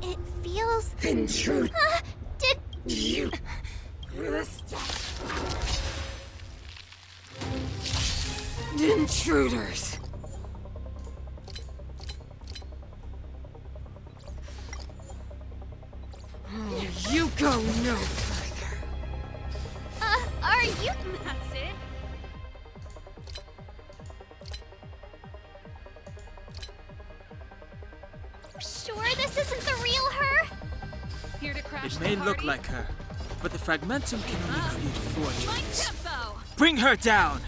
It feels... Intrude. Did... You. Intruders. Oh, you go no further. Are you... That's it. sure this isn't the real her? Here to crash It the may party? look like her, but the fragmentum can only create My fortunes. tempo! Bring her down!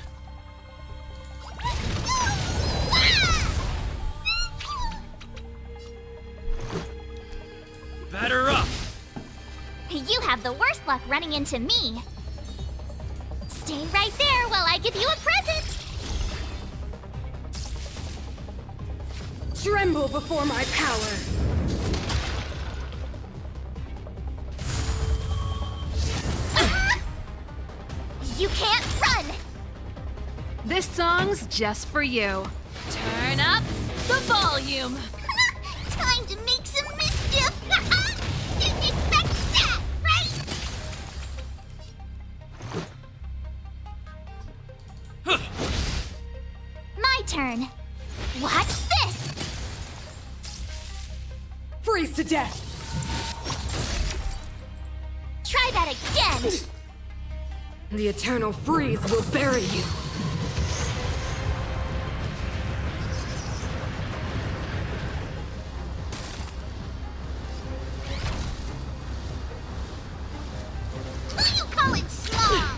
Batter up! You have the worst luck running into me. Stay right there while I give you a present. Tremble before my power. You can't run. This song's just for you. Turn up the volume. Time to make some mischief. Didn't expect that, right? My turn. Watch this. Freeze to death. Try that again. The eternal freeze will bury you. Who you calling small?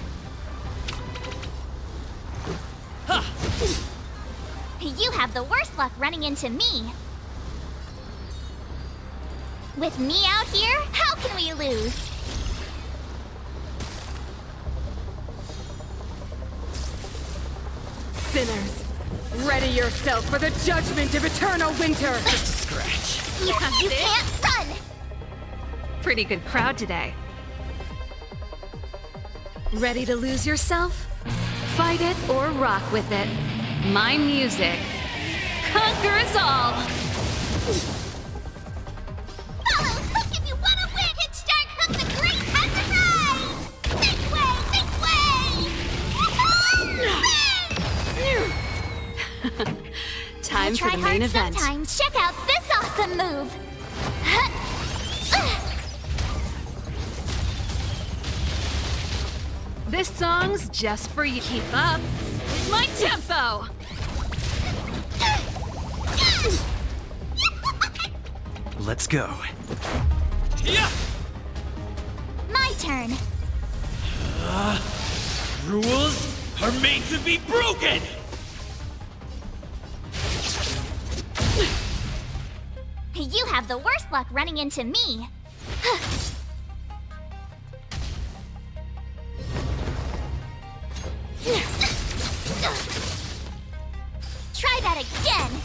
You have the worst luck running into me. With me out here, how can we lose? Sinners, ready yourself for the judgment of eternal winter. Just a scratch. You That's it? can't run. Pretty good crowd today. Ready to lose yourself? Fight it or rock with it. My music conquers all. Follow Hook if you want to win. Hit start Hook the Great has arrived. Make way, make way. Time for Try the main hard event. sometimes. Check out this awesome move. This song's just for you. Keep up with my tempo. Let's go. Yeah! My turn. Rules are made to be broken! You have the worst luck running into me. Try that again.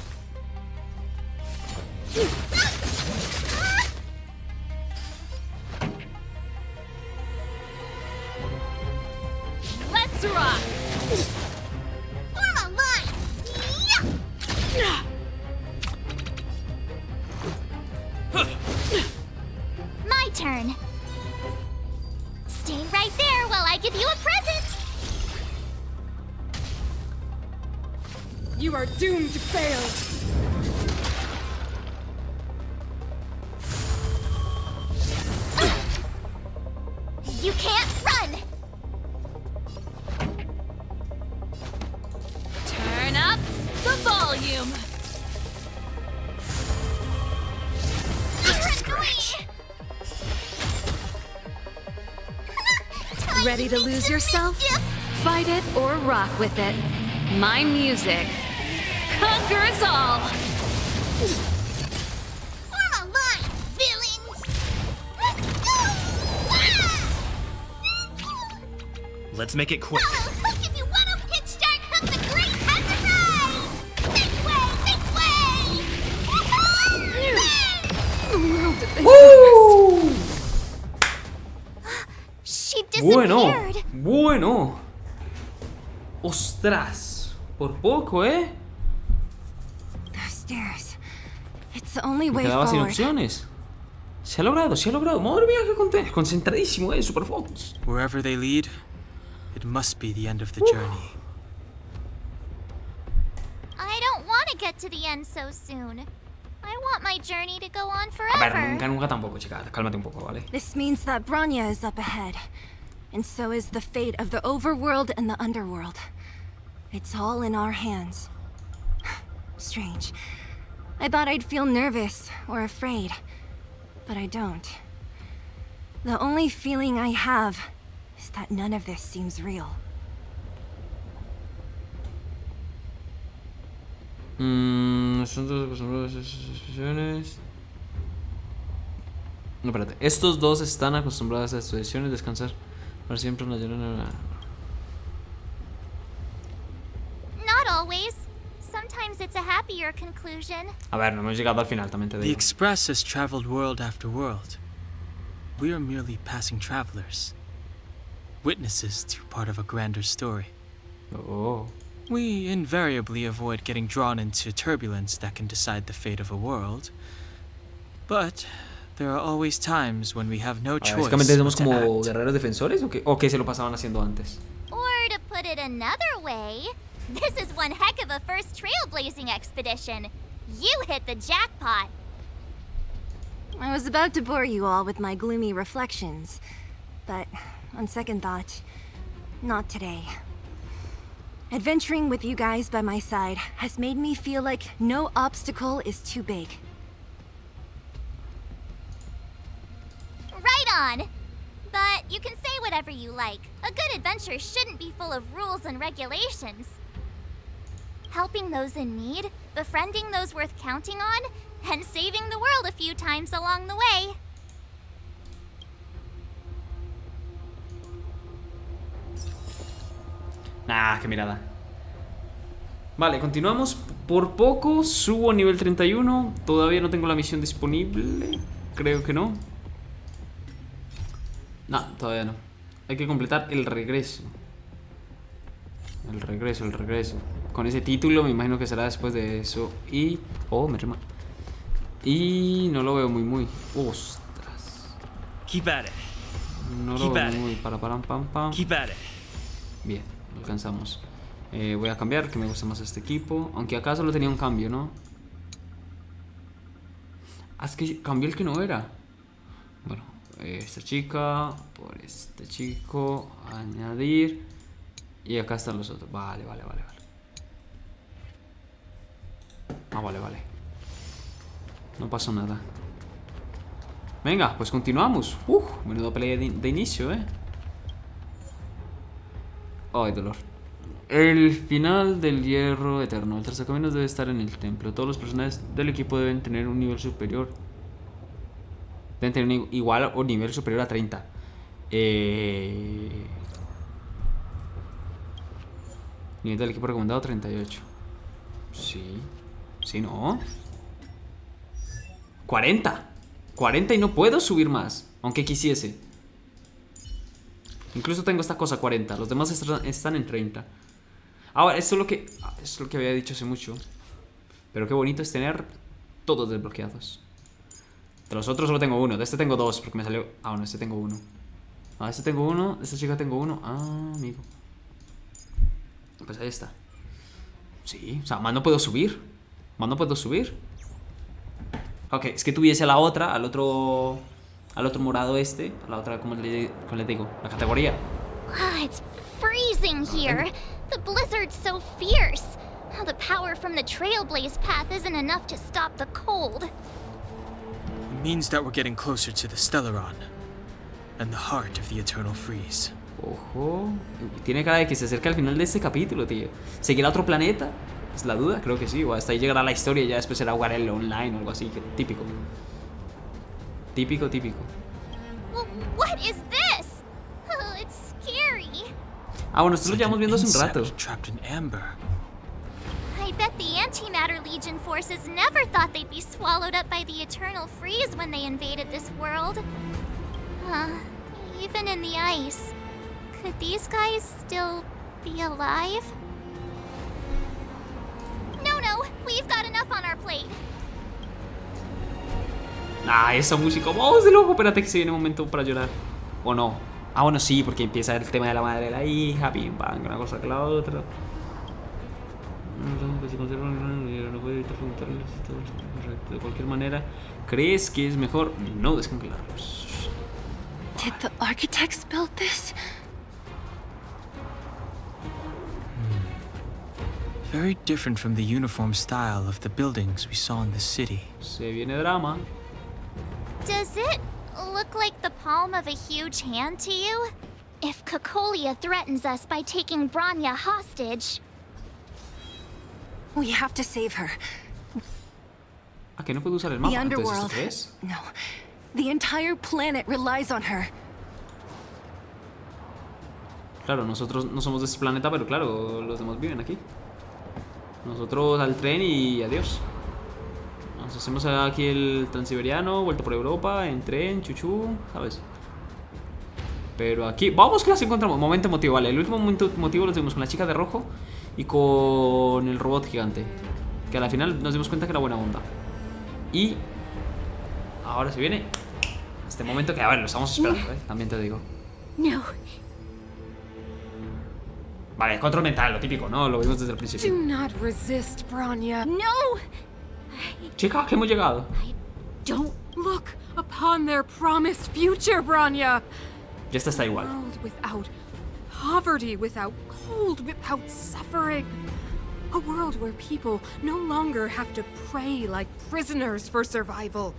Let's rock. Form a line. Yeah. My turn. Stay right there while I give you a present. You are doomed to fail. You can't run. Turn up the volume. Ready to lose yourself? Fight it or rock with it. My music conquers all. Form a line, villains. Let's make it quick. Follow Hook if you want to hit start Hook the Great has arrived. Make way, make way. Woo! She Bueno, disappeared. bueno. Ostras, por poco, ¿eh? Stairs. It's the only Me way quedaba sin forward. opciones. Se ha logrado, se ha logrado. Madre mía, qué concentradísimo, super focus. Wherever they lead, it must be the end of the journey. I don't want to get to the end so soon. I want my journey to go on A ver, forever. nunca tampoco, chica. Cálmate un poco, ¿vale? This means that Branya is up ahead. And so is the fate of the overworld and the underworld. It's all in our hands. Strange. I thought I'd feel nervous or afraid. But I don't. The only feeling I have is that none of this seems real. Son todos acostumbrados a esas expresiones. No, espérate. Estos dos están acostumbrados a estas decisiones. Descansar para siempre en la llorona. Not always. Sometimes it's a happier conclusion. A ver, no hemos llegado al final, también te The digo. Express has traveled world after world. We are merely passing travelers, witnesses to part of a grander story. Oh. We invariably avoid getting drawn into turbulence that can decide the fate of a world. But there are always times when we have no choice Básicamente somos but to como act. guerreros defensores o qué se lo pasaban haciendo antes. Or to put it another way, this is one heck of a first trailblazing expedition. You hit the jackpot. I was about to bore you all with my gloomy reflections. But on second thought, not today. Adventuring with you guys by my side has made me feel like no obstacle is too big. Right on. But you can say whatever you like. A good adventure shouldn't be full of rules and regulations. Helping those in need, befriending those worth counting on, and saving the world a few times along the way. Nah, qué mirada. Vale, continuamos. Por poco subo a nivel 31. Todavía no tengo la misión disponible. Creo que no. No, todavía no. Hay que completar el regreso. El regreso. Con ese título me imagino que será después de eso. Y... oh, me rima. Y no lo veo muy. Ostras. Keep at it. No lo veo muy. Pam. Keep at it. Bien, lo alcanzamos. Voy a cambiar, que me gusta más este equipo. Aunque acá solo tenía un cambio, ¿no? Ah, es que cambió el que no era. Bueno, esta chica por este chico. Añadir. Y acá están los otros. Vale. Ah, vale. No pasó nada. Venga, pues continuamos. Menudo pelea de inicio, Ay, dolor. El final del hierro eterno. El tercer camino debe estar en el templo. Todos los personajes del equipo deben tener un nivel superior. Deben tener igual o nivel superior a 30. Nivel del equipo recomendado 38. Sí, no. 40 y no puedo subir más. Aunque quisiese. Incluso tengo esta cosa 40. Los demás están en 30. Ahora, esto es lo que había dicho hace mucho. Pero qué bonito es tener todos desbloqueados. De los otros solo tengo uno. De este tengo dos porque me salió... ah, bueno, este tengo uno. Ah, este tengo uno. De esta chica tengo uno. Ah, amigo. Pues ahí está. Sí, o sea, más no puedo subir. Ok, es que tuviese a la otra, al otro morado este. A la otra, ¿cómo le digo? La categoría. It's freezing here. The blizzard's so fierce. The power from the trailblaze path isn't enough to stop the cold. It means that we're getting closer to the Stellaron and the heart of the eternal freeze. Ojo. Tiene cara de que se acerca al final de este capítulo, tío. ¿Seguirá otro planeta? Es la duda, creo que sí. O hasta ahí llegará la historia y ya después será jugar el online o algo así. Que típico. What is this? Oh, it's scary. Ah, bueno, esto lo llevamos viendo hace un rato. Trapped in amber. I bet the Antimatter Legion forces never thought they'd be swallowed up by the Eternal Freeze when they invaded this world. Even in the ice. Could these guys still be alive? No, we've got enough on our plate. Ah, esa música. ¡Vamos de loco! Espérate que se viene un momento para llorar. ¿O no? Ah, bueno, sí, porque empieza el tema de la madre de la hija, pim, pam, una cosa que la otra. No puede evitar preguntarles de cualquier manera. ¿Crees que es mejor no descongelarlos? Did the architects build this? Very different from the uniform style of the buildings we saw in the city. Se viene drama. Does it look like the palm of a huge hand to you? If Cocolia threatens us by taking Branya hostage, We have to save her. ¿A qué no puedo usar el The mapa? Entonces, underworld. ¿esto qué es? No. The entire planet relies on her. Claro, nosotros no somos de este planeta, pero claro, los demás viven aquí. Nosotros al tren y adiós. Nos hacemos aquí el transiberiano, vuelta por Europa, en tren, chuchú, ¿sabes? Pero aquí, vamos que las encontramos. Momento emotivo, vale. El último momento emotivo lo tuvimos con la chica de rojo y con el robot gigante. Que al final nos dimos cuenta que era buena onda. Y ahora se viene este momento que, a ver, lo estamos esperando, ¿eh? También te digo. no. Vale, control mental, lo típico, ¿no? Lo vimos desde el Do principio. not resist, Branya. No! Chica, que hemos llegado. Don't look upon their promised future, Branya. Ya está A igual. world without poverty, without cold, without suffering. A world where people no longer have to pray like prisoners for survival.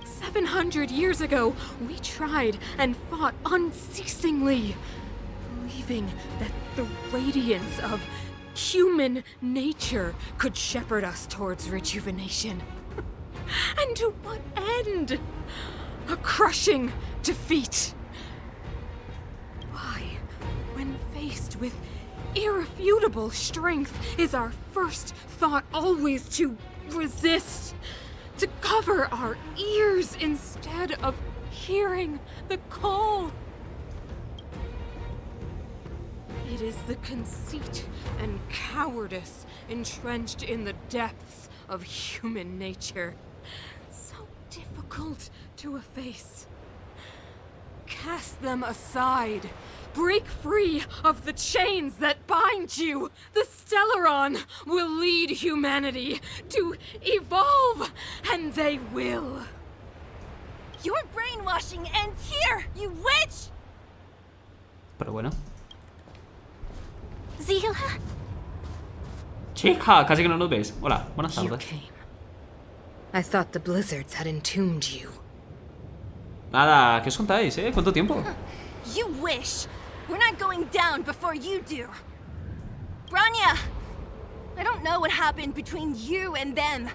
700 years ago, we tried and fought unceasingly, believing that the radiance of human nature could shepherd us towards rejuvenation. And to what end? A crushing defeat. Why, when faced with irrefutable strength, is our first thought always to resist? To cover our ears instead of hearing the call? It is the conceit and cowardice entrenched in the depths of human nature, so difficult to efface. Cast them aside. Break free of the chains that bind you. The Stellaron will lead humanity to evolve, and they will. Your brainwashing ends here, you witch! Pero bueno. Zila? Chica, casi que no nos ves. Hola, buenas You tardes. came. I thought the blizzards had entombed you. Nada, ¿qué os contáis, eh? ¿Cuánto tiempo? You wish. We're not going down before you do. Branya! I don't know what happened between you and them.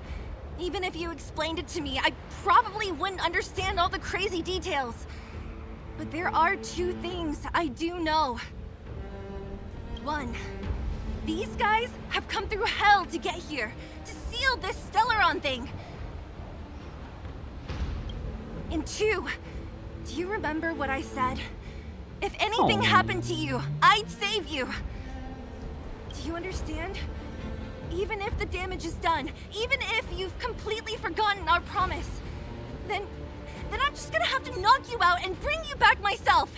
Even if you explained it to me, I probably wouldn't understand all the crazy details. But there are two things I do know. One, these guys have come through hell to get here, to seal this Stellaron thing. And two, do you remember what I said? If anything happened to you, I'd save you. Do you understand? Even if the damage is done, even if you've completely forgotten our promise, then I'm just gonna have to knock you out and bring you back myself.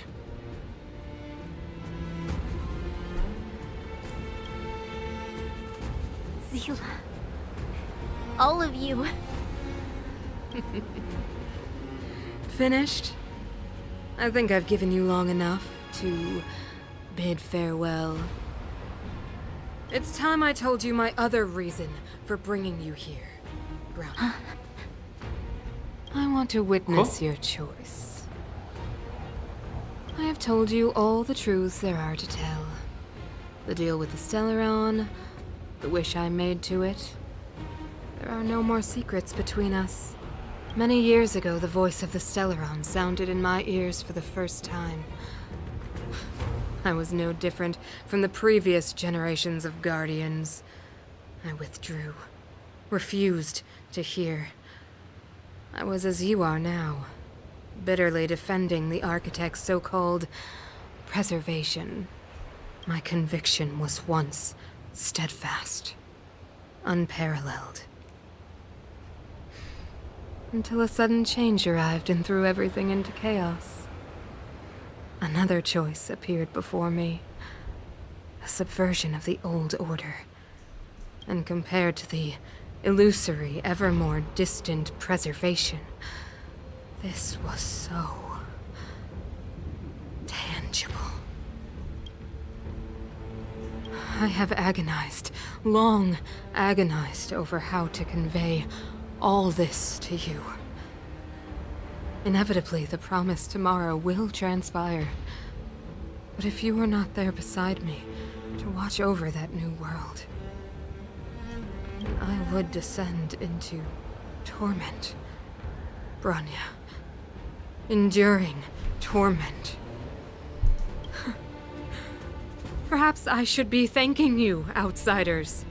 Zila. All of you. Finished? I think I've given you long enough to bid farewell. It's time I told you my other reason for bringing you here, Brown. I want to witness your choice. I have told you all the truths there are to tell. The deal with the Stellaron, the wish I made to it. There are no more secrets between us. Many years ago, the voice of the Stellaron sounded in my ears for the first time. I was no different from the previous generations of Guardians. I withdrew, refused to hear. I was as you are now, bitterly defending the Architect's so-called preservation. My conviction was once steadfast, unparalleled. until a sudden change arrived and threw everything into chaos. Another choice appeared before me. A subversion of the old order. And compared to the illusory, ever more distant preservation, this was so tangible. I have agonized, long agonized over how to convey all this to you. Inevitably, the promised tomorrow will transpire. But if you were not there beside me to watch over that new world, I would descend into torment, Bronya. Enduring torment. Perhaps I should be thanking you, outsiders.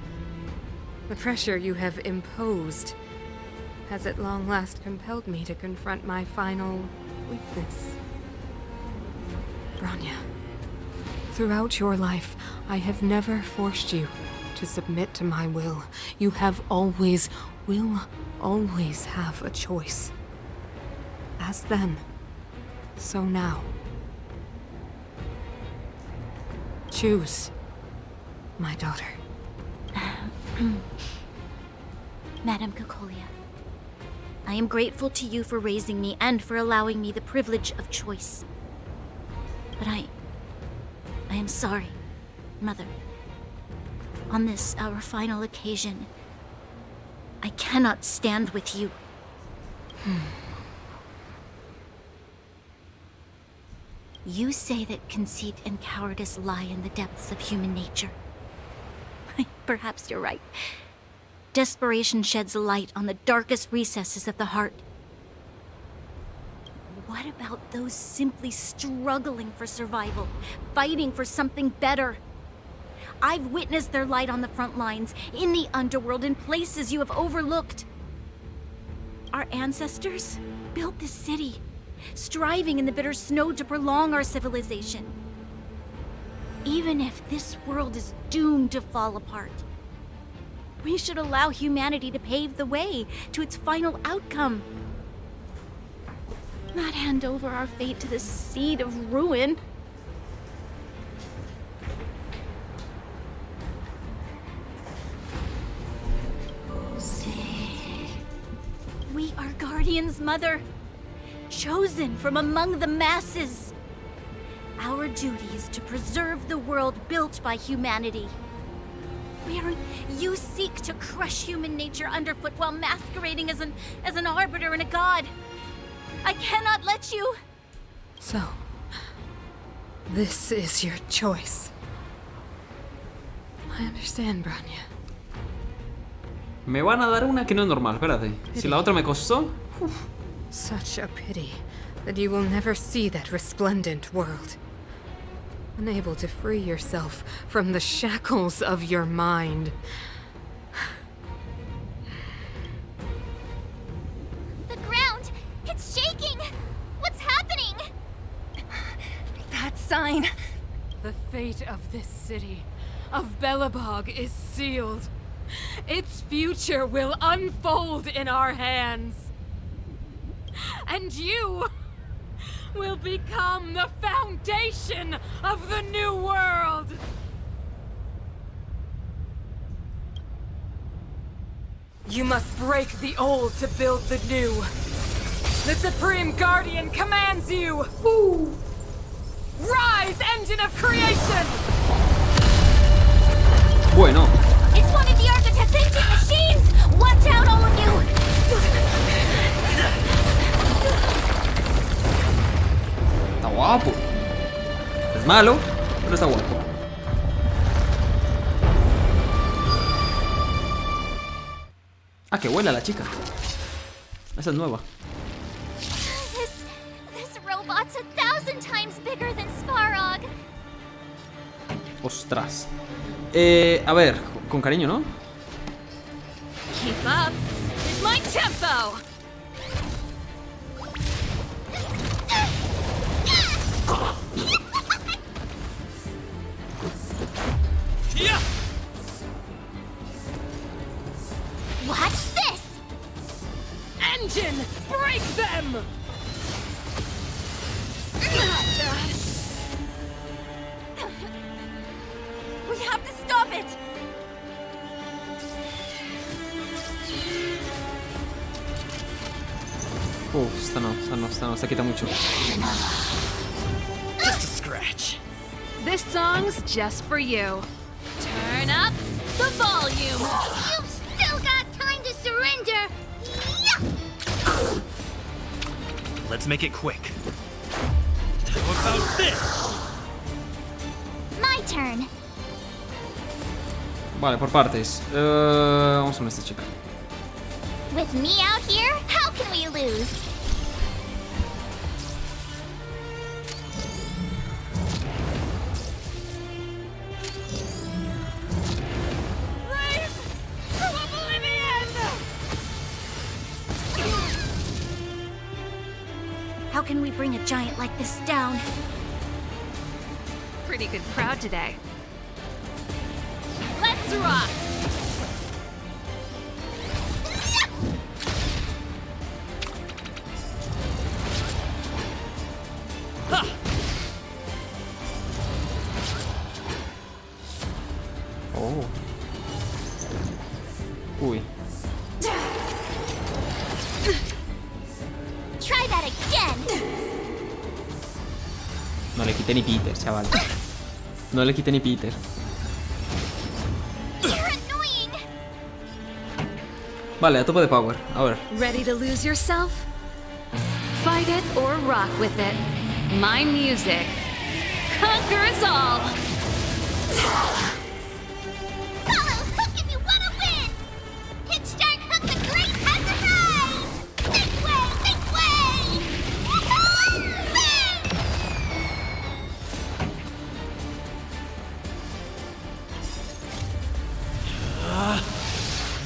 The pressure you have imposed has at long last compelled me to confront my final weakness. Bronya, throughout your life, I have never forced you to submit to my will. You have always, will always have a choice. As then, so now. Choose, my daughter. Madame Cocolia, I am grateful to you for raising me and for allowing me the privilege of choice. But I am sorry, Mother. On this, our final occasion, I cannot stand with you. You say that conceit and cowardice lie in the depths of human nature. Perhaps you're right. Desperation sheds a light on the darkest recesses of the heart. What about those simply struggling for survival, fighting for something better? I've witnessed their light on the front lines, in the underworld, in places you have overlooked. Our ancestors built this city, striving in the bitter snow to prolong our civilization. Even if this world is doomed to fall apart, we should allow humanity to pave the way to its final outcome. Not hand over our fate to the seed of ruin. We are guardians, Mother. Chosen from among the masses. Our duty is to preserve the world built by humanity. You seek to crush human nature underfoot while masquerading as an arbiter and a god. I cannot let you. So, this is your choice. I understand, Bronya. Me van a dar una que no es normal, espérate. Si la otra me costó... Such a pity that you will never see that resplendent world. Unable to free yourself from the shackles of your mind. The ground! It's shaking! What's happening? That sign. The fate of this city, of Belobog, is sealed. Its future will unfold in our hands. And you will become the foundation of the new world! You must break the old to build the new. The Supreme Guardian commands you! Woo! Rise, engine of creation! Bueno. It's one of the architect's ancient machines! Watch out, all of you! Está guapo. Es malo, pero está guapo. Ah, que huele la chica. Esa es nueva. This robot's 1,000 times bigger than Svarog. Ostras. A ver, con cariño, ¿no? Keep up with my tempo! Watch this! Engine Esta no, esta quita mucho. Just a scratch. This song's just for you. Turn up the volume. You've still got time to surrender! Yeah! Let's make it quick. How about this? My turn. Vale, por partes. Vamos con esta chica. With me out here, how can we lose? How can we bring a giant like this down? Pretty good crowd today. Let's rock! Oh. Uy. Try that again! No le quité ni Peter, chaval. No le quité ni Peter. You're annoying! Vale, a tope de power. A ver. Ready to lose yourself? Fight it or rock with it. My music conquers all. Follow Hook if you wanna win! Hit Shark Hook the Great has arrived! Make way! Make way!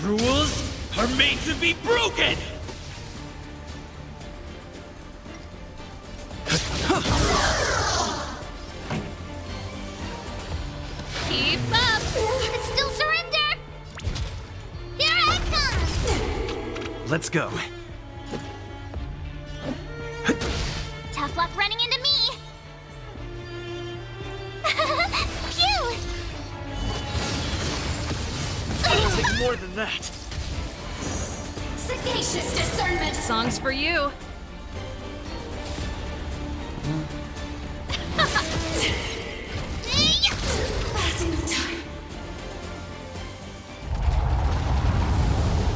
Rules are made to be broken! Keep up. You can still surrender! Here I come! Let's go. Tough luck running into me! Phew! It'll take more than that. Sagacious discernment. Songs for you.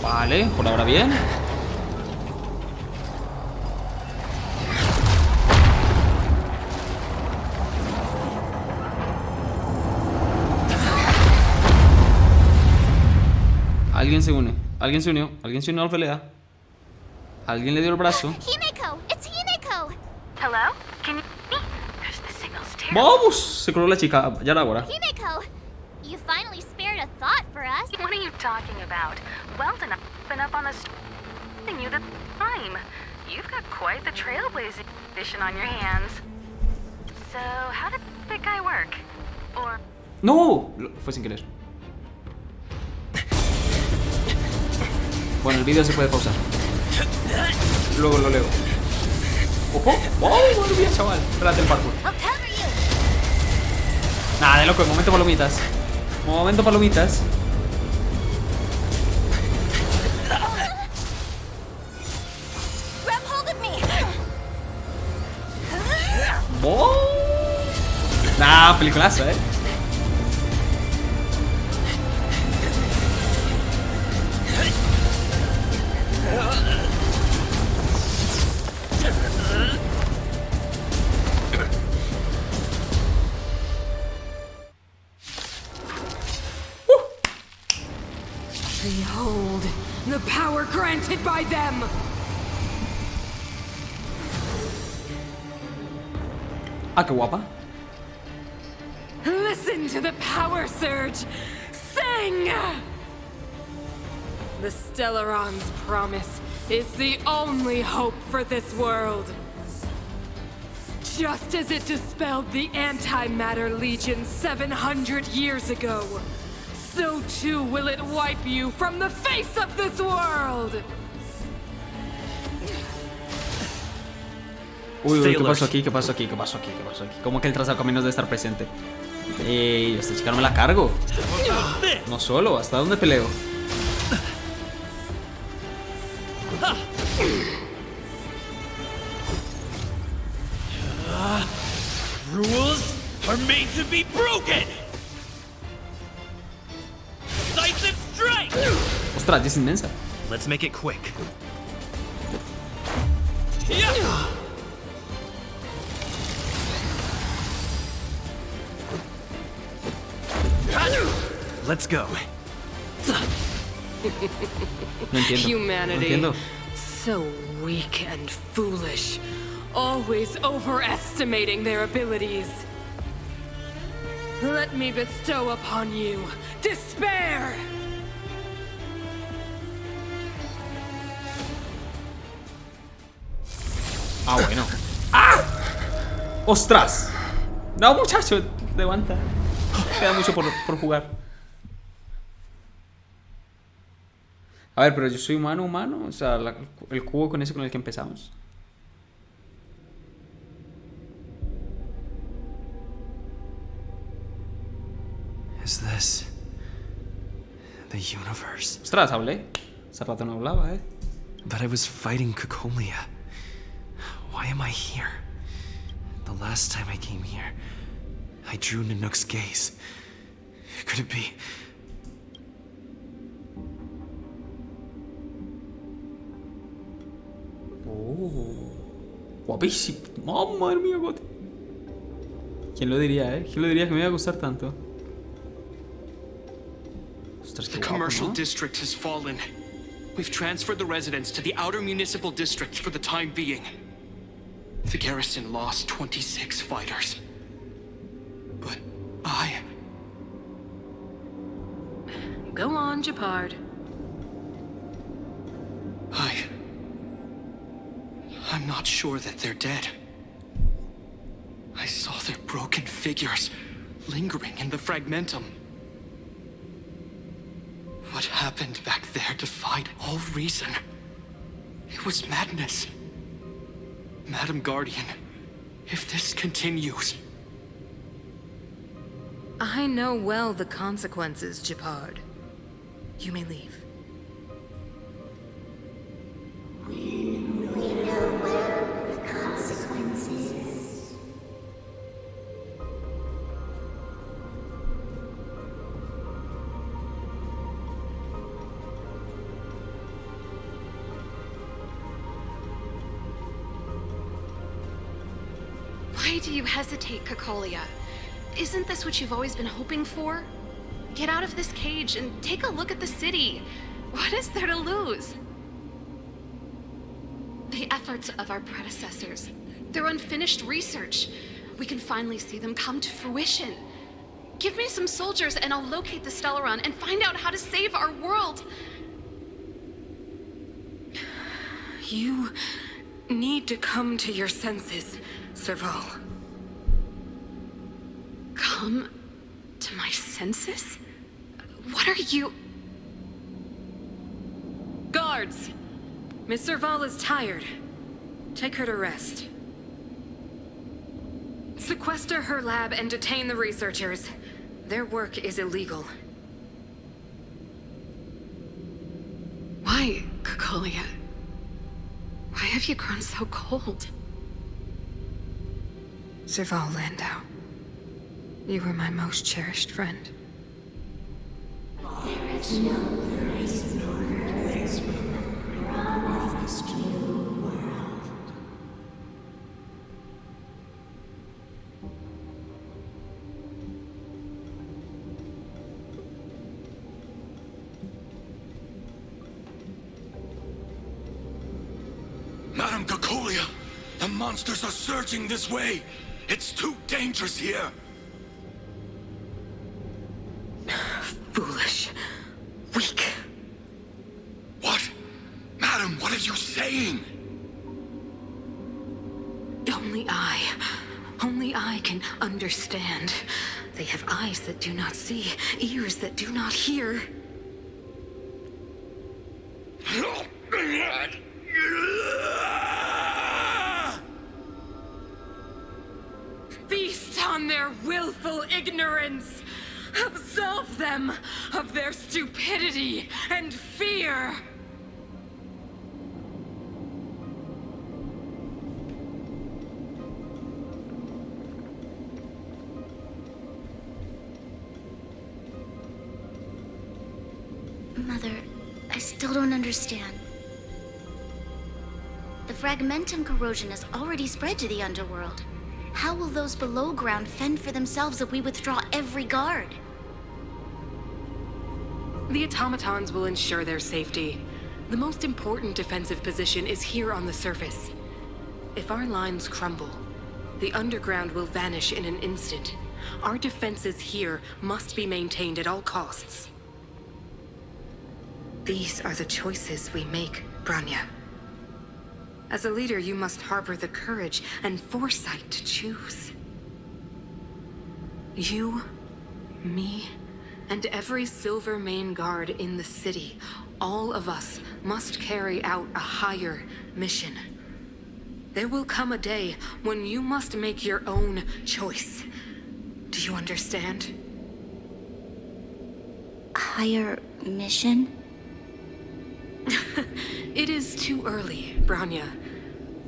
Vale, por ahora bien. Alguien se une. Alguien se unió. Alguien se unió a la pelea. Alguien le dio el brazo. Himeko! It's Himeko! Hello? Can you hear me? Gosh, the signal's terrible. ¡Vamos! Se coló la chica. Ya era hora. Himeko! You finally spared a thought for us. What are you talking about? Weldon, I've been up on the you the time. You've got quite the trailblazing edition on your hands. So, how did that guy work? Or ¡No! Fue sin querer. Bueno, el vídeo se puede pausar. Luego lo leo. ¡Ojo! ¡Oh, madre mía, chaval! Espérate el parkour. I'll cover you! Nada, de loco, momento palomitas. Momento palomitas. Grab hold of me! ¡Oh! Nah, peliculazo, ¿eh? Behold, the power granted by them! Ah, qué guapa. Listen to the power surge! Sing! The Stellaron's promise is the only hope for this world. Just as it dispelled the Antimatter Legion 700 years ago, so too will it wipe you from the face of this world! Uy, uy, ¿qué pasó aquí? ¿Qué pasó aquí? ¿Qué pasó aquí? ¿Qué pasó aquí? ¿Cómo que el trazado caminos debe estar presente? Esta chica no me la cargo. No solo, ¿hasta dónde peleo? Rules are made to be broken! Decisive strike! Ostras, es inmensa. Let's make it quick. Let's go. No entiendo. Humanity. No entiendo. So weak and foolish. Always overestimating their abilities. Let me bestow upon you despair! Ah, bueno. ¡Ah! ¡Ostras! No, muchacho, levanta. Queda mucho por jugar. A ver, pero yo soy humano. O sea, el cubo con ese con el que empezamos. Is this the universe? Ostras, hablé. Hace rato no hablaba, But I was fighting Cocolia. Why am I here? The last time I came here, I drew Nanook's gaze. Could it be? Oh. Guapísimo. Oh, madre mía, Gote. ¿Quién lo diría, ¿Quién lo diría que me iba a gustar tanto? Ostras, qué The guapo, commercial ¿no? district has fallen. We've transferred the residents to the outer municipal district for the time being. The garrison lost 26 fighters. But Go on, Japard. I'm not sure that they're dead. I saw their broken figures lingering in the fragmentum. What happened back there defied all reason. It was madness. Madam Guardian, if this continues... I know well the consequences, Japard. You may leave. Why do you hesitate, Cocolia? Isn't this what you've always been hoping for? Get out of this cage and take a look at the city. What is there to lose? The efforts of our predecessors, their unfinished research. We can finally see them come to fruition. Give me some soldiers and I'll locate the Stellaron and find out how to save our world. You need to come to your senses, Serval. Come to my senses? What are you... Guards! Miss Serval is tired. Take her to rest. Sequester her lab and detain the researchers. Their work is illegal. Why, Cocolia? Why have you grown so cold? Serval Landau. You were my most cherished friend. There is no place nor place from this new world. Madam Cocolia, the monsters are surging this way. It's too dangerous here. Foolish. Weak. What? Madam, what are you saying? Only I can understand. They have eyes that do not see, ears that do not hear. Feast on their willful ignorance! Absolve them of their stupidity and fear! Mother, I still don't understand. The fragmentum corrosion has already spread to the underworld. How will those below ground fend for themselves if we withdraw every guard? The automatons will ensure their safety. The most important defensive position is here on the surface. If our lines crumble, the underground will vanish in an instant. Our defenses here must be maintained at all costs. These are the choices we make, Branya. As a leader, you must harbor the courage and foresight to choose. You, me, and every Silver Main Guard in the city, all of us must carry out a higher mission. There will come a day when you must make your own choice. Do you understand? Higher mission? It is too early, Branya.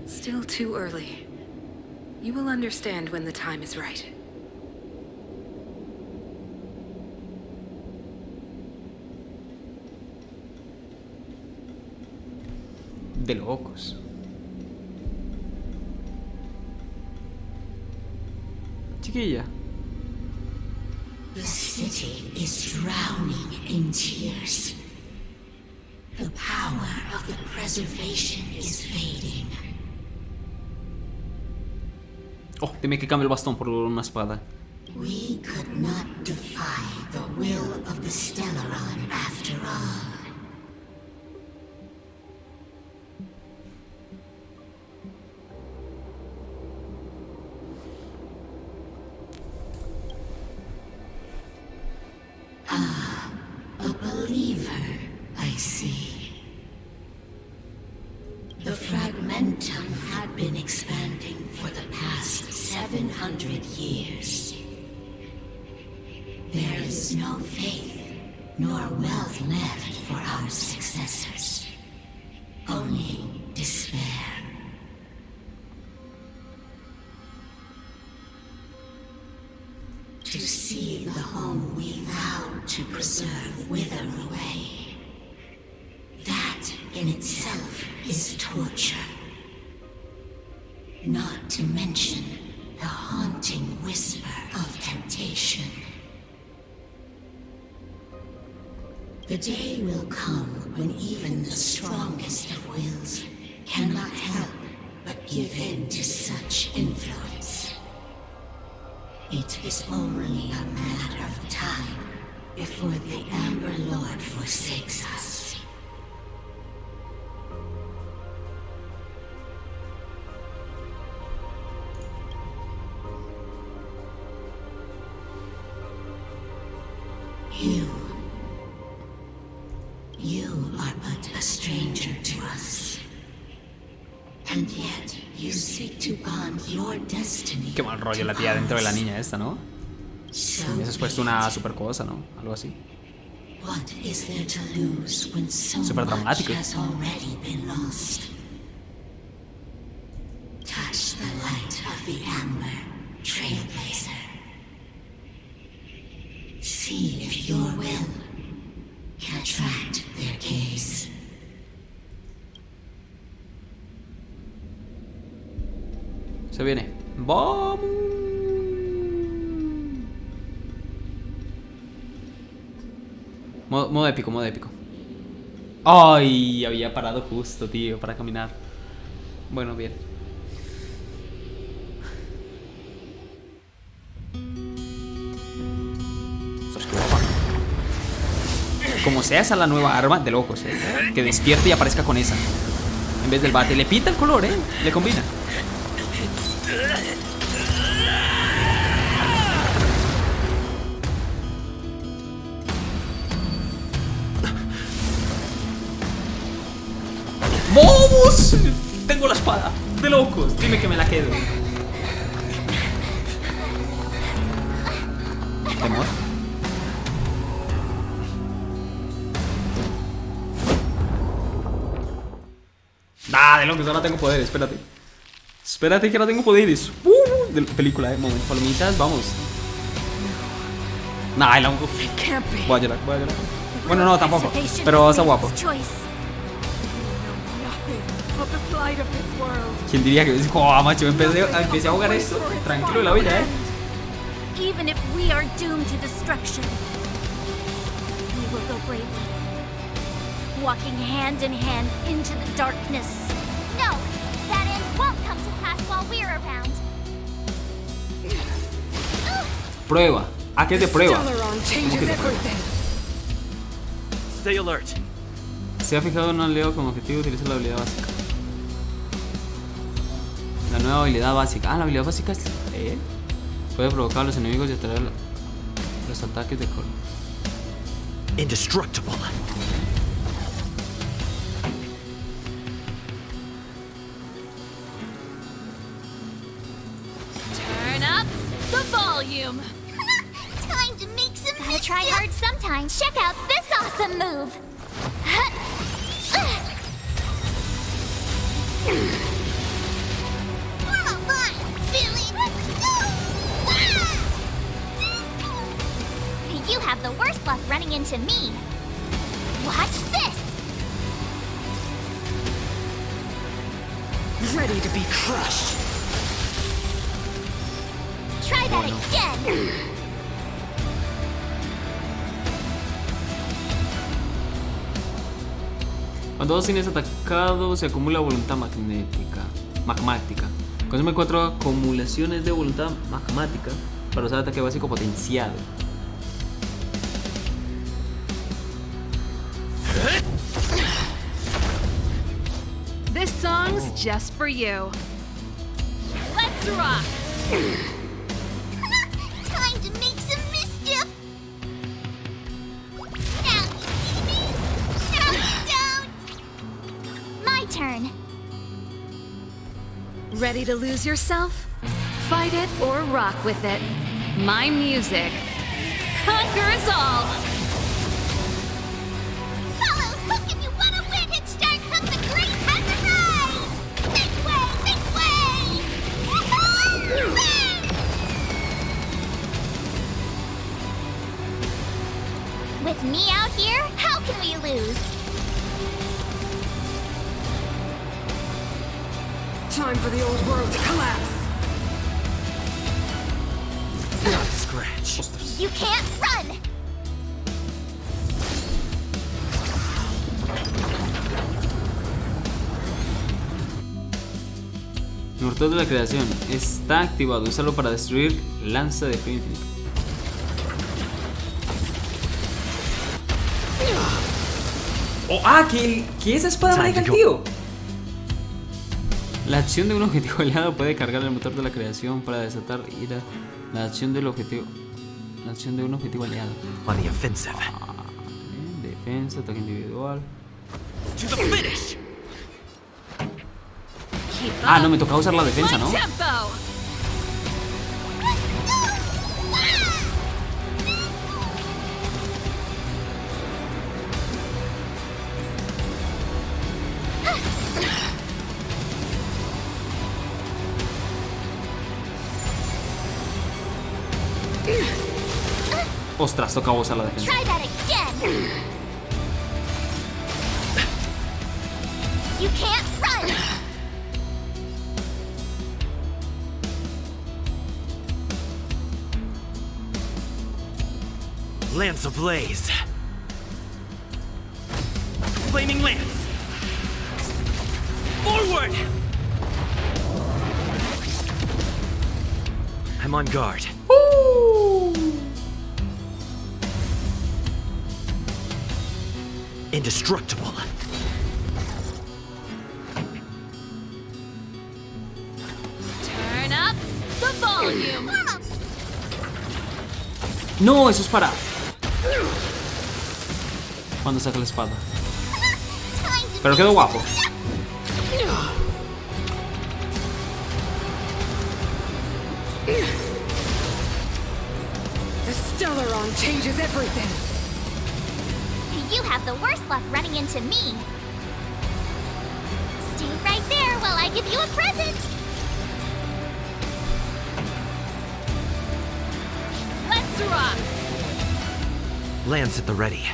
Still too early. You will understand when the time is right. De locos. Chiquilla. The city is drowning in tears. The power of the preservation is fading. Oh, dime que cambie el bastón por una espada. We could not defy the will of the Stellaron after all. A believer, I see. The fragmentum had been expanding for the past 700 years. There is no faith nor wealth left for our successors. Only despair. To see the home we vowed to preserve wither away. That in itself is torture. Not to mention the haunting whisper of temptation. The day will come when even the strongest of wills cannot help but give in to such influence. It is only a matter of time before the Amber Lord forsakes us. You are but a stranger to us. And yet you seek to bond your destiny. Qué mal rollo la tía dentro de la niña esta, ¿no? So Me has puesto una super cosa, ¿no? Algo así. What is there to lose when so Super much dramático. has already been lost? Touch the light of the Amber, Trailblazer. See if your will can attract their gaze. Se viene. ¡Vamos! Modo épico, modo épico. ¡Ay! Había parado justo, tío, para caminar. Bueno, bien. Ostras, qué guapa. Como sea esa la nueva arma, de locos, que despierte y aparezca con esa en vez del bate. Le pinta el color, le combina. ¡Vamos! Tengo la espada. De locos. Dime que me la quedo. ¿Temor? Ah, de locos. Ahora tengo poderes. Espérate. Espérate que ahora tengo poderes. De película, momento. Palomitas, vamos. Nah, voy a llorar, voy a llorar. Bueno, no, tampoco. Pero está guapo. ¿Quién diría que macho, empecé a jugar esto? Tranquilo de la vida, Even if we are doomed to destruction, we will go bravely, walking hand in hand into the darkness. No, that end won't come to pass while we're around. Prueba. ¿A qué es de prueba? Stay alert. Se ha fijado en un aliado como objetivo, utiliza la habilidad básica. La nueva habilidad básica. Ah, la habilidad básica es... Puede provocar a los enemigos y atraer los ataques de Col. Indestructible. Turn up the volume. Time to make some. Gotta try hard sometimes. Check out this awesome move. Come on, Billy. You have the worst luck running into me. Watch this. Ready to be crushed. Try that again. Cuando Dostin es atacado, se acumula voluntad magmática. Consume 4 acumulaciones de voluntad magmática para usar ataque básico potenciado. This song's just for you. Let's rock. Time to make some mischief. Now you see me? Now you don't. My turn. Ready to lose yourself? Fight it or rock with it. My music conquers all. Follow Hook if you want to win. Hit start Hook the Great has arrived. Make way, make way. With me out here, how can we lose? Time for the old world to collapse. Not a scratch. You can't run. Mortal de la creación. Está activado. Úsalo para destruir lanza de frío infinito. ¿Qué esa espada maneja el tío? La acción de un objetivo aliado puede cargar el motor de la creación para desatar ira. La acción del objetivo. La acción de un objetivo aliado. On the offensive. Defensa, ataque individual. To the finish. Ah, no, me tocaba usar la defensa, ¿no? Ostras, tocaba usar la defensa. Try that again. You can't run. Lance ablaze. Flaming lance. Forward. I'm on guard. Indestructible. Turn up the volume. No, eso es para cuando saca la espada. Pero quedó guapo. The Stellaron changes everything. You have the worst luck running into me. Stay right there while I give you a present. Let's rock. Lance at the ready.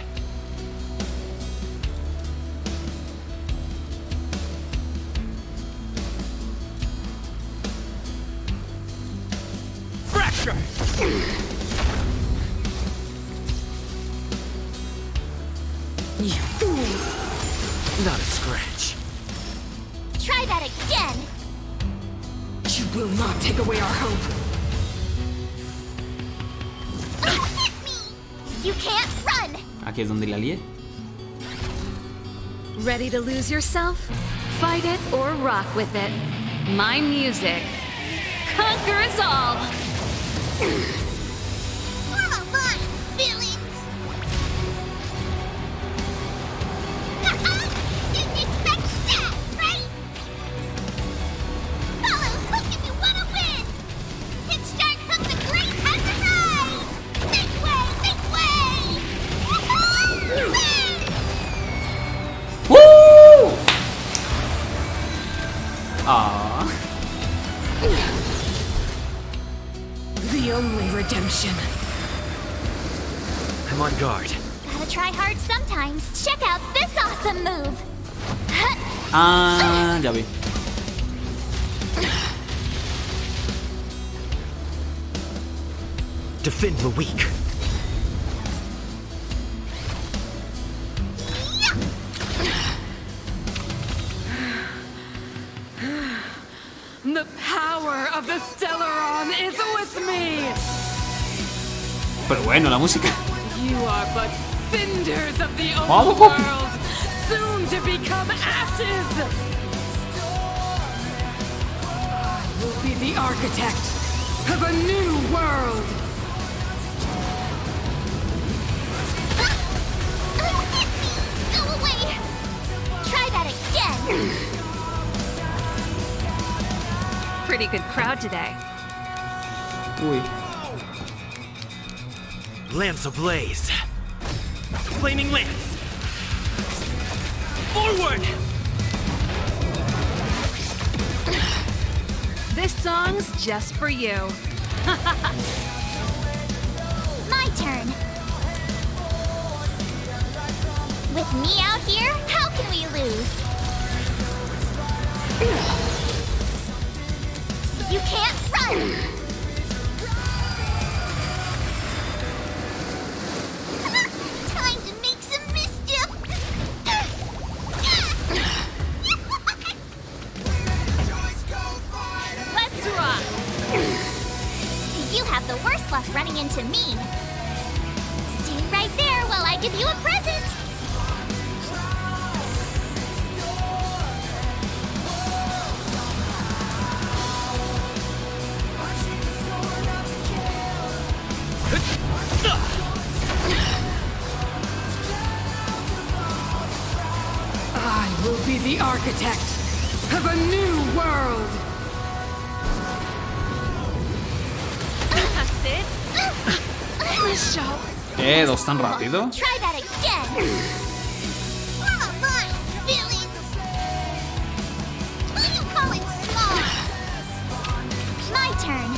You fools! Not a scratch. Try that again! You will not take away our hope! Hit me! You can't run! Aquí es donde la lié. Ready to lose yourself? Fight it or rock with it. My music conquers all! Come on, feelings! Didn't expect that, right? Follow hook if you want to win! Hit start hook the great has arrived! Make way, make way! Win! Woo! Aww. The only redemption. I'm on guard. Gotta try hard sometimes. Check out this awesome move! Ah, ya vi. Defend the weak. The power of the Stellaron is with me! Pero bueno, la música. You are but cinders of the Vamos, old Poppy. world, soon to become ashes! I will be the architect of a new world! Go away! Try that again! Pretty good crowd today. Uy. Lance ablaze. Flaming lance. Forward! This song's just for you. My turn. With me out here, how can we lose? You can't run! Time to make some mischief! Let's rock! You have the worst luck running into me. Stay right there while I give you a present! I will be the architect of a new world! That's it. Nice show. ¿Dos tan rápido? Try that again! Come on, feelings! Who you calling small? My turn.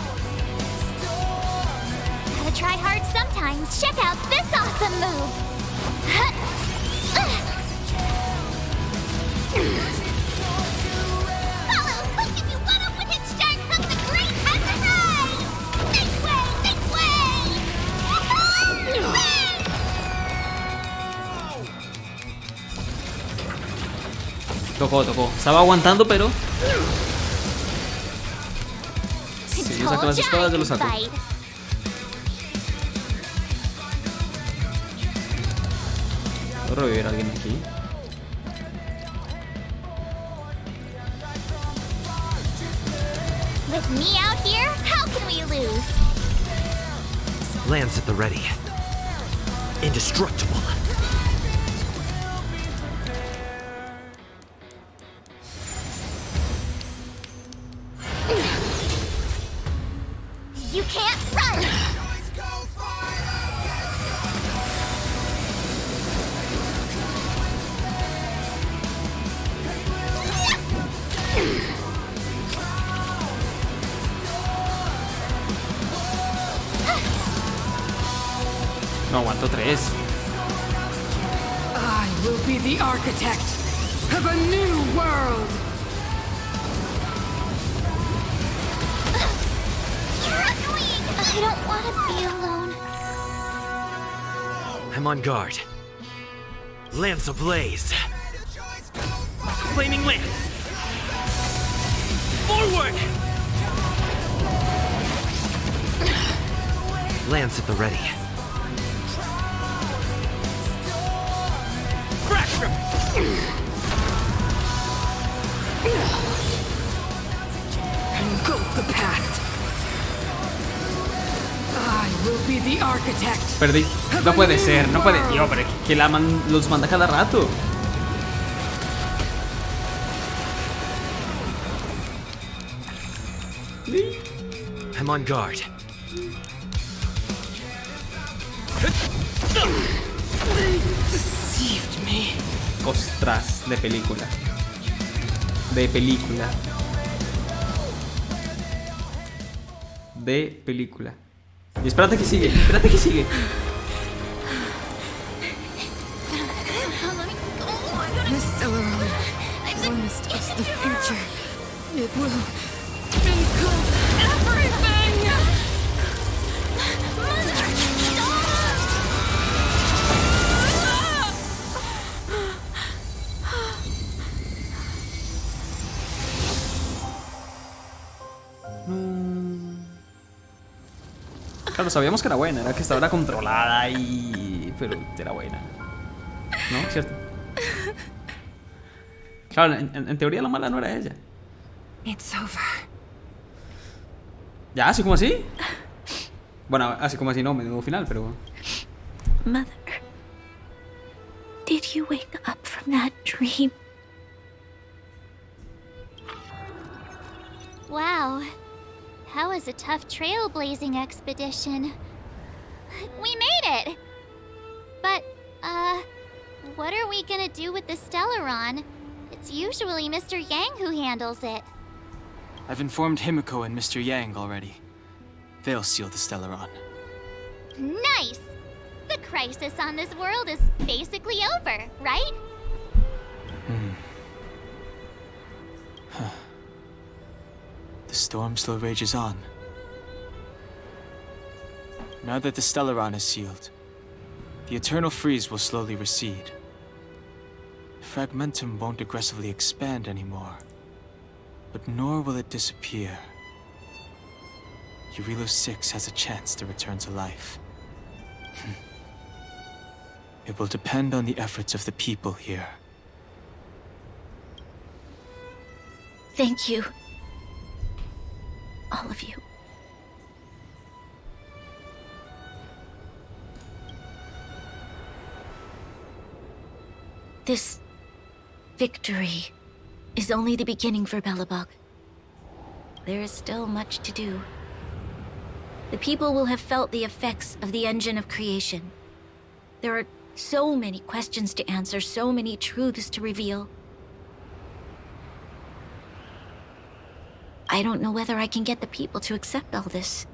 Gotta try hard sometimes. Check out this awesome move! Follow hook if you want to hit start hook the great has arrived! Make way, make way! Tocó. Estaba aguantando, pero... Si yo saco las espadas, yo lo saco. ¿Puedo revivir a alguien aquí? With me out here, how can we lose? Lance at the ready. Indestructible. You can't run! No, aguanto 3. I will be the architect of a new world! You're annoying! I don't want to be alone. I'm on guard. Lance ablaze. Flaming lance. Forward! Lance at the ready. Pressure! Engulf the past. I will be the architect. Perdí. No puede ser, no puede. Tío, pero que los manda cada rato. I'm on guard. They deceived me. Ostras, de película. De película. De película. Y espérate que sigue, espérate que sigue. This Stellaron promised us the future. It will engulf everything. Mother, stop! Claro, sabíamos que era buena, era que estaba controlada y... pero era buena. ¿No? ¿Cierto? Claro, en teoría la mala no era ella. It's over. ¿Ya? ¿Así como así? Bueno, así como así no, menudo final, pero... Mother, did you wake up from that dream? Wow. That was a tough trailblazing expedition. We made it! But, what are we gonna do with the Stellaron? It's usually Mr. Yang who handles it. I've informed Himiko and Mr. Yang already. They'll seal the Stellaron. Nice! The crisis on this world is basically over, right? The storm still rages on. Now that the Stellaron is sealed, the eternal freeze will slowly recede. Fragmentum won't aggressively expand anymore, but nor will it disappear. Eurilo 6 has a chance to return to life. It will depend on the efforts of the people here. Thank you. All of you. This victory is only the beginning for Belobog. There is still much to do. The people will have felt the effects of the engine of creation. There are so many questions to answer, so many truths to reveal. I don't know whether I can get the people to accept all this.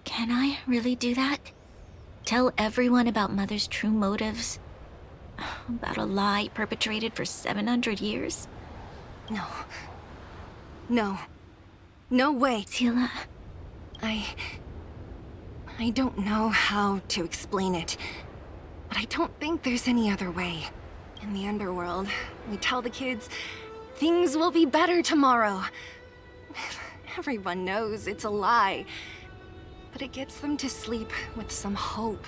Can I really do that? Tell everyone about Mother's true motives? About a lie perpetrated for 700 years? No. No. No way. Sila. I don't know how to explain it, but I don't think there's any other way. In the underworld, we tell the kids, things will be better tomorrow. Everyone knows it's a lie, but it gets them to sleep with some hope.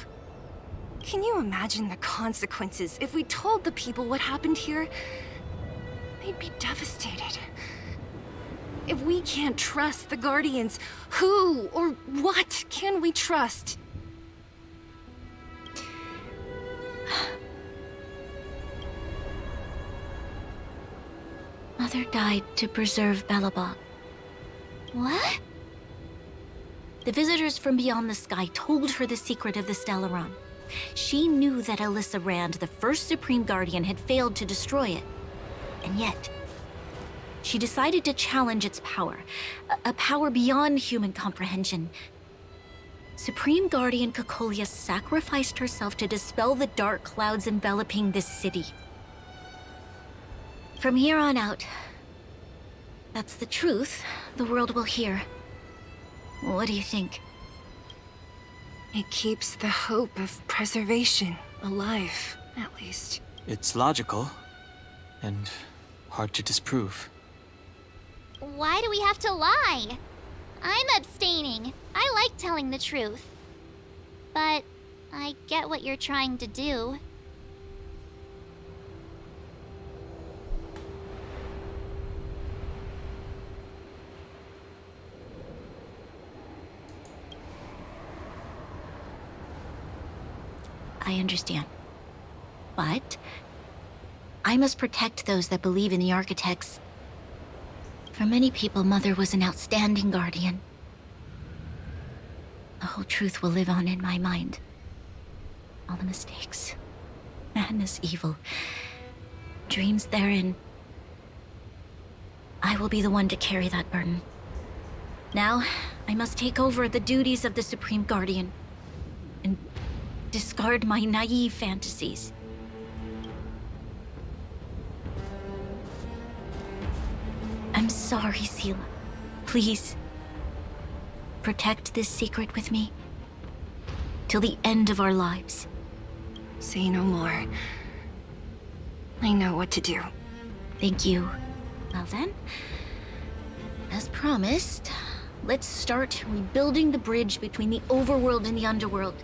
Can you imagine the consequences if we told the people what happened here? They'd be devastated. If we can't trust the Guardians, who or what can we trust? Mother died to preserve Belobog. What? The visitors from beyond the sky told her the secret of the Stellaron. She knew that Alyssa Rand, the first Supreme Guardian, had failed to destroy it. And yet, she decided to challenge its power, a power beyond human comprehension. Supreme Guardian Cocolia sacrificed herself to dispel the dark clouds enveloping this city. From here on out, that's the truth, the world will hear. What do you think? It keeps the hope of preservation alive, at least. It's logical and hard to disprove. Why do we have to lie? I'm abstaining. I like telling the truth. But I get what you're trying to do. I understand. But I must protect those that believe in the architects. For many people, Mother was an outstanding guardian. The whole truth will live on in my mind. All the mistakes, madness, evil, dreams therein. I will be the one to carry that burden. Now, I must take over the duties of the Supreme Guardian and discard my naive fantasies. I'm sorry, Seela. Please, protect this secret with me till the end of our lives. Say no more. I know what to do. Thank you. Well then, as promised, let's start rebuilding the bridge between the overworld and the underworld.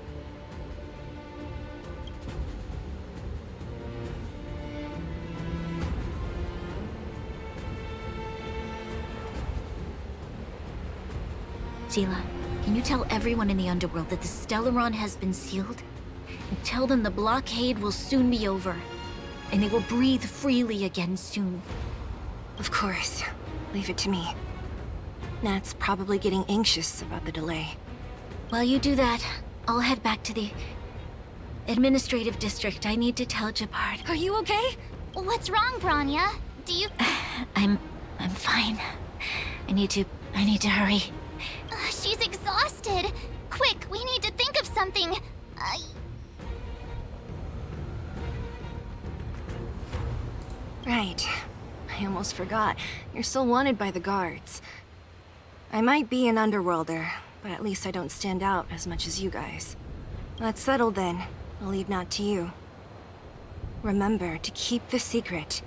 Seela, can you tell everyone in the underworld that the Stellaron has been sealed? And tell them the blockade will soon be over, and they will breathe freely again soon. Of course. Leave it to me. Nat's probably getting anxious about the delay. While you do that, I'll head back to the administrative district. I need to tell Jabard. Are you okay? What's wrong, Branya? Do you... I'm fine. I need to hurry. She's exhausted. Quick, we need to think of something. Right. I almost forgot. You're still wanted by the guards. I might be an underworlder, but at least I don't stand out as much as you guys. That's settled then. I'll leave Nat to you. Remember to keep the secret.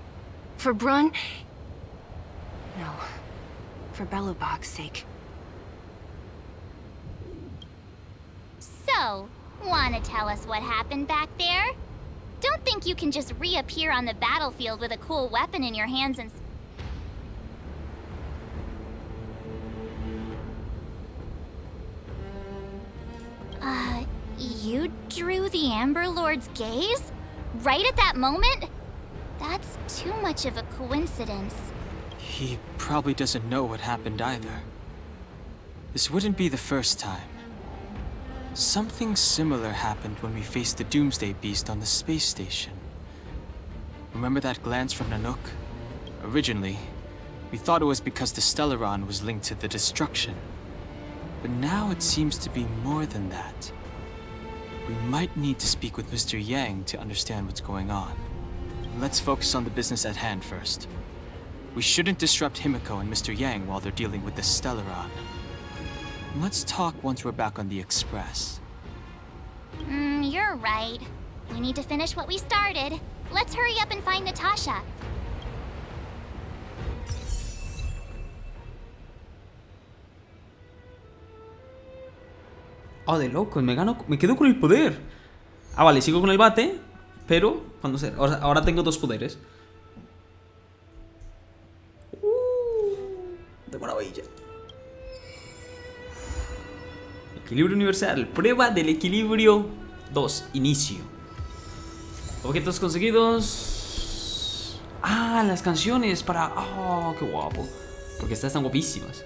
For Brun... No. For Belobog's sake. So, wanna tell us what happened back there? Don't think you can just reappear on the battlefield with a cool weapon in your hands and... You drew the Amber Lord's gaze? Right at that moment? That's too much of a coincidence. He probably doesn't know what happened either. This wouldn't be the first time. Something similar happened when we faced the Doomsday Beast on the space station. Remember that glance from Nanook? Originally, we thought it was because the Stellaron was linked to the destruction. But now it seems to be more than that. We might need to speak with Mr. Yang to understand what's going on. Let's focus on the business at hand first. We shouldn't disrupt Himiko and Mr. Yang while they're dealing with the Stellaron. Let's talk once we're back on the Express. You're right. We need to finish what we started. Let's hurry up and find Natasha. Oh, de loco, me quedo con el poder. Ah, vale, sigo con el bate, pero cuando ahora tengo dos poderes. De maravilla. Equilibrio universal, prueba del equilibrio 2, inicio. Objetos conseguidos. Ah, las canciones para... Oh, qué guapo. Porque estas están guapísimas.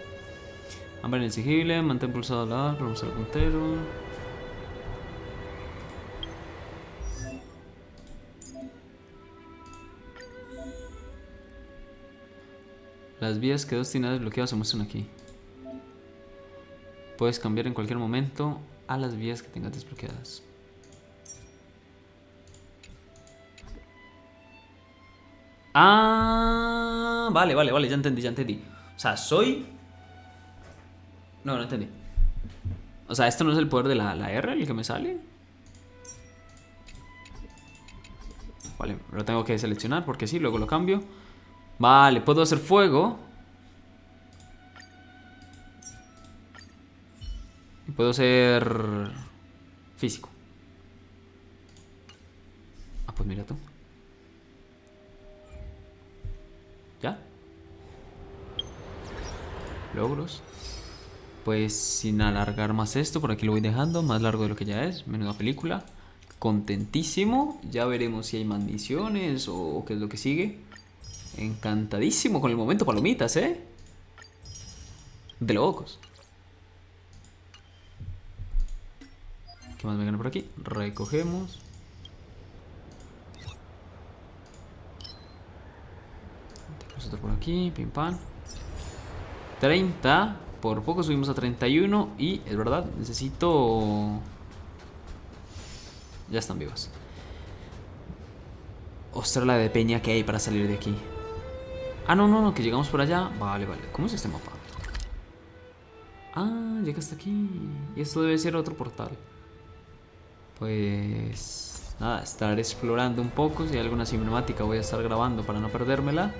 Hambre inexigible, mantén pulsado la para usar el puntero. Las vías que Dostin ha desbloqueado se muestran aquí. Puedes cambiar en cualquier momento a las vías que tengas desbloqueadas. Ah, vale, ya entendí. O sea, soy... No, no entendí. O sea, ¿esto no es el poder de la R el que me sale? Vale, lo tengo que seleccionar porque sí, luego lo cambio. Vale, puedo hacer fuego. Y puedo ser físico. Ah, pues mira tú. ¿Ya? Logros. Pues sin alargar más esto, por aquí lo voy dejando. Más largo de lo que ya es. Menuda película. Contentísimo. Ya veremos si hay más misiones o qué es lo que sigue. Encantadísimo con el momento palomitas, ¿eh? De locos. ¿Qué más me gana por aquí? Recogemos. Tenemos otro por aquí. Pim pam. 30. Por poco subimos a 31. Y es verdad, necesito... Ya están vivos. Ostras, la de peña que hay para salir de aquí. Ah, no, que llegamos por allá. Vale. ¿Cómo es este mapa? Ah, llega hasta aquí. Y esto debe ser otro portal. Pues... nada, estar explorando un poco. Si hay alguna cinemática voy a estar grabando para no perdérmela.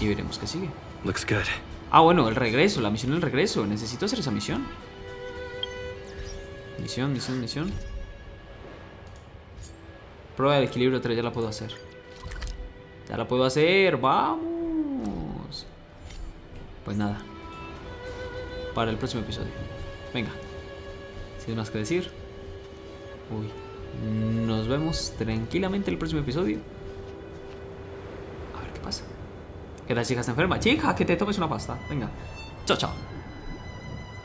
Y veremos qué sigue. Looks good. Ah, bueno, el regreso, la misión del regreso. Necesito hacer esa misión. Misión. Prueba del equilibrio 3, ya la puedo hacer. Ya la puedo hacer, vamos. Pues nada. Para el próximo episodio. Venga. Sin más que decir. Uy. Nos vemos tranquilamente en el próximo episodio. A ver qué pasa. ¿Qué tal, chica? ¿Está enferma? Chica, que te tomes una pasta. Venga. Chao.